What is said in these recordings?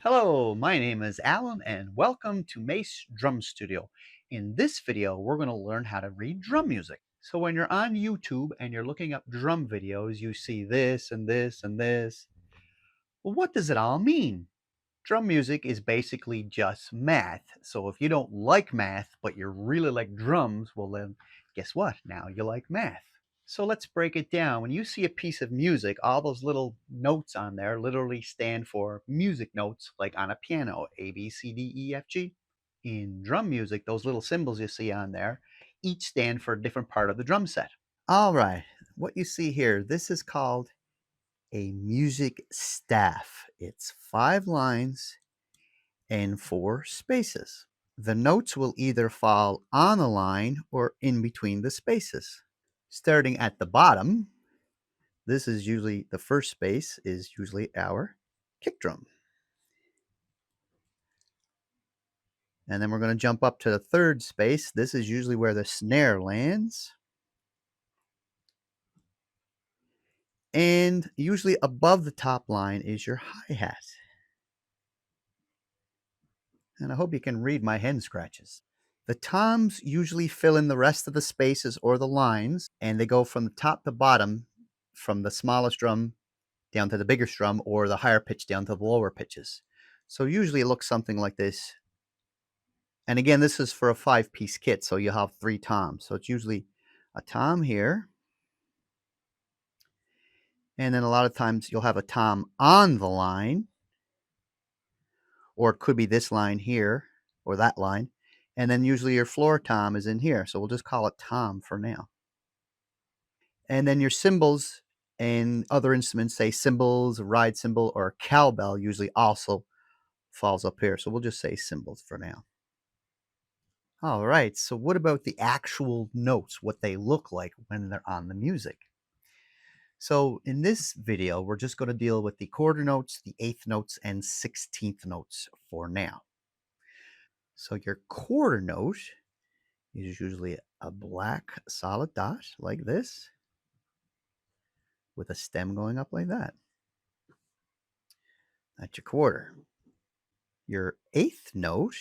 Hello, my name is Alan and welcome to Mace Drum Studio. In this video, we're going to learn how to read drum music. So when you're on YouTube and you're looking up drum videos, you see this and this and this. Well, what does it all mean? Drum music is basically just math. So if you don't like math, but you really like drums, well then guess what? Now you like math. So let's break it down. When you see a piece of music, all those little notes on there literally stand for music notes, like on a piano, A, B, C, D, E, F, G. In drum music, those little symbols you see on there, each stand for a different part of the drum set. All right, what you see here, this is called a music staff. It's 5 lines and 4 spaces. The notes will either fall on a line or in between the spaces. Starting at the bottom, this is usually the first space is usually our kick drum. And then we're going to jump up to the third space. This is usually where the snare lands. And usually above the top line is your hi-hat. And I hope you can read my hen scratches. The toms usually fill in the rest of the spaces or the lines, and they go from the top to bottom, from the smallest drum down to the bigger drum, or the higher pitch down to the lower pitches. So usually it looks something like this. And again, this is for a 5-piece kit, so you have 3 toms. So it's usually a tom here, and then a lot of times you'll have a tom on the line, or it could be this line here or that line. And then usually your floor tom is in here. So we'll just call it tom for now. And then your cymbals and other instruments, say cymbals, a ride cymbal, or a cowbell, usually also falls up here. So we'll just say cymbals for now. All right. So what about the actual notes, what they look like when they're on the music? So in this video, we're just going to deal with the quarter notes, the eighth notes, and 16th notes for now. So your quarter note is usually a black solid dot like this with a stem going up like that. That's your quarter. Your eighth note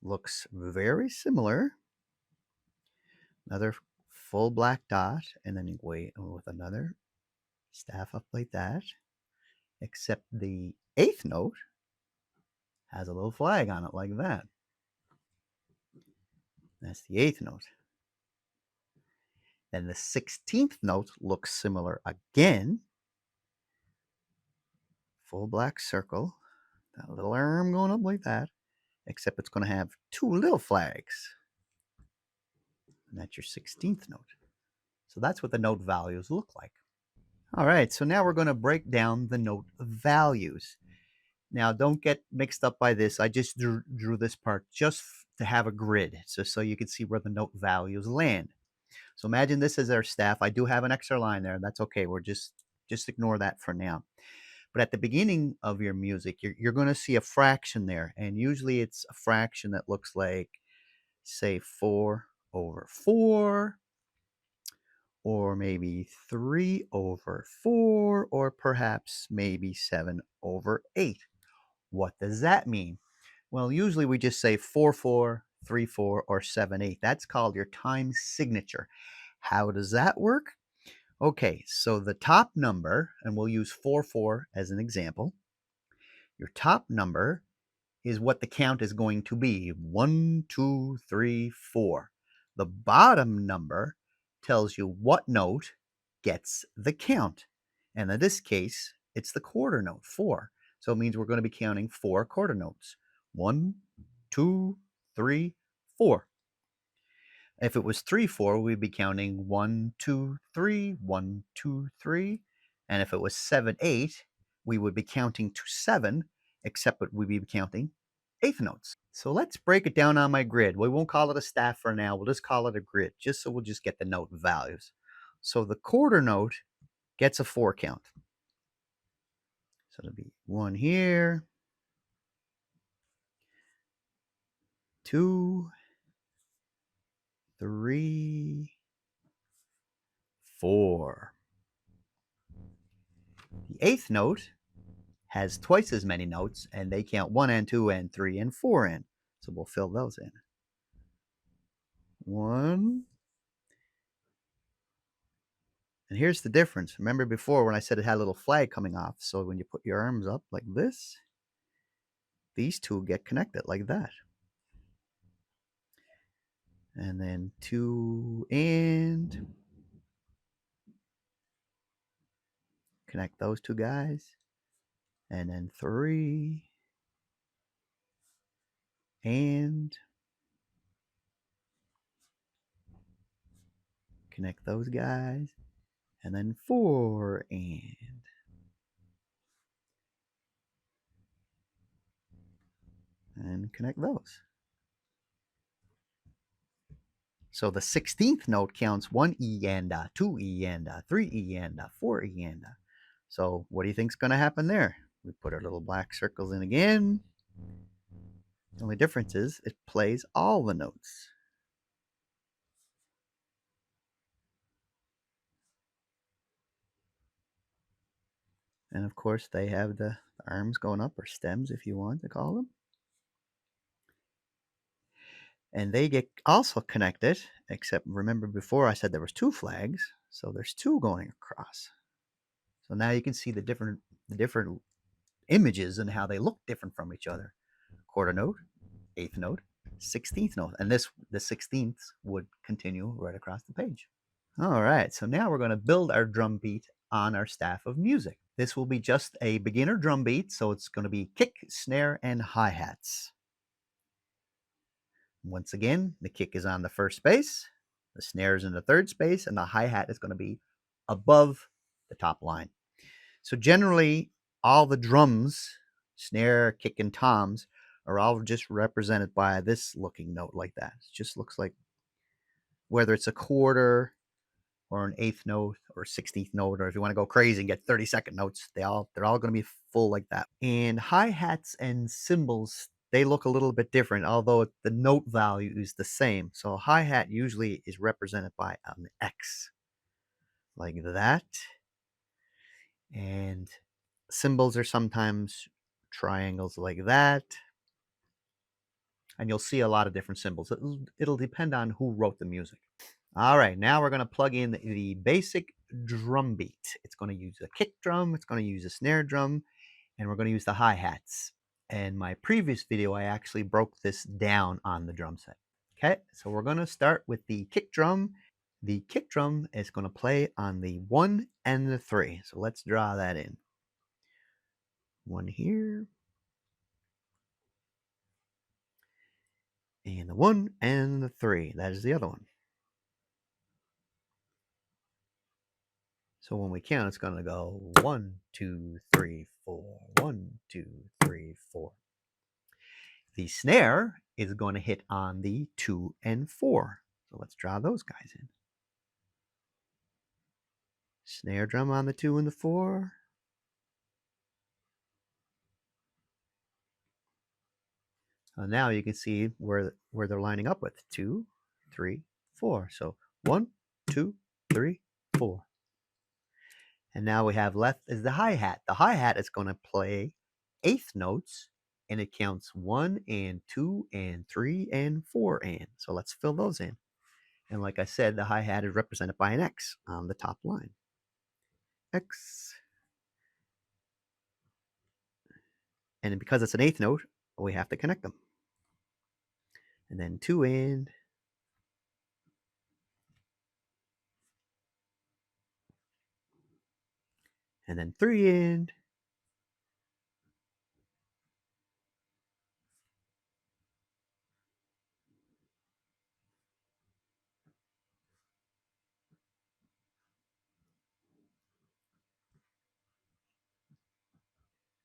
looks very similar. Another full black dot, and then you wait with another staff up like that, except the eighth note has a little flag on it like that. That's the eighth note. Then the 16th note looks similar again. Full black circle, that little arm going up like that, except it's going to have 2 little flags. And that's your 16th note. So that's what the note values look like. All right, so now we're going to break down the note values. Now, don't get mixed up by this. I just drew this part just to have a grid, so you can see where the note values land. So imagine this is our staff. I do have an extra line there. That's okay. We're just ignore that for now. But at the beginning of your music, you're going to see a fraction there. And usually it's a fraction that looks like, say, 4/4, or maybe 3/4, or perhaps maybe 7/8. What does that mean? Well, usually we just say 4/4, 3/4, or 7/8. That's called your time signature. How does that work? Okay, so the top number, and we'll use 4/4 as an example. Your top number is what the count is going to be: 1, 2, 3, 4. The bottom number tells you what note gets the count. And in this case, it's the quarter note, 4. So it means we're going to be counting 4 quarter notes: 1, 2, 3, 4. If it was 3/4, we'd be counting 1, 2, 3, 1, 2, 3. And if it was 7/8, we would be counting to 7, except that we'd be counting eighth notes. So let's break it down on my grid. We won't call it a staff for now. We'll just call it a grid, just so we'll just get the note values. So the quarter note gets a 4 count. So it'll be 1 here, 2, 3, 4. The eighth note has twice as many notes, and they count 1 and 2 and 3 and 4 in. So we'll fill those in. 1. And here's the difference. Remember before when I said it had a little flag coming off? So when you put your arms up like this, these two get connected like that. And then 2 and connect those two guys. And then 3 and connect those guys. And then 4 and connect those. So the 16th note counts 1 E and 2 E and 3 E and 4 E and. So what do you think's going to happen there? We put our little black circles in again. The only difference is it plays all the notes. And of course they have the arms going up, or stems if you want to call them. And they get also connected, except remember before I said there was 2 flags, so there's 2 going across. So now you can see the different images and how they look different from each other. Quarter note, 8th note, 16th note, and the 16th would continue right across the page. All right, so now we're going to build our drum beat on our staff of music. This will be just a beginner drum beat, so it's going to be kick, snare, and hi-hats. Once again, the kick is on the first space, the snare is in the third space, and the hi-hat is going to be above the top line. So generally, all the drums, snare, kick, and toms, are all just represented by this looking note like that. It just looks like whether it's a quarter or an 8th note or 16th note, or if you want to go crazy and get 32nd notes, they're all going to be full like that. And hi-hats and cymbals, they look a little bit different, although the note value is the same. So a hi-hat usually is represented by an X like that. And cymbals are sometimes triangles like that. And you'll see a lot of different symbols. It'll depend on who wrote the music. All right, now we're going to plug in the basic drum beat. It's going to use a kick drum, it's going to use a snare drum, and we're going to use the hi-hats. In my previous video, I actually broke this down on the drum set. Okay, so we're going to start with the kick drum. The kick drum is going to play on the 1 and the 3. So let's draw that in. 1 here. And the 1 and the 3. That is the other one. So when we count, it's going to go 1, 2, 3, 4. 1, 2, 3, 4. The snare is going to hit on the 2 and 4. So let's draw those guys in. Snare drum on the 2 and the 4. Now you can see where they're lining up with 2, 3, 4. So 1, 2, 3, 4. And now we have left is the hi-hat. The hi-hat is going to play 8th notes, and it counts 1 and 2 and 3 and 4 and. So let's fill those in. And like I said, the hi-hat is represented by an X on the top line. X. And because it's an 8th note, we have to connect them. And then 2 and. And then 3 and.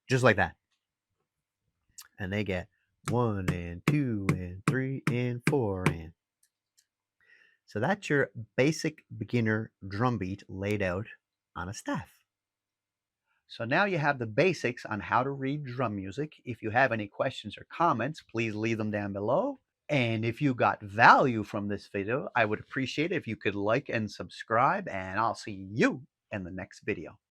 Just like that. And they get 1 and 2 and 3 and 4 and. So that's your basic beginner drum beat laid out on a staff. So now you have the basics on how to read drum music. If you have any questions or comments, please leave them down below. And if you got value from this video, I would appreciate it if you could like and subscribe, and I'll see you in the next video.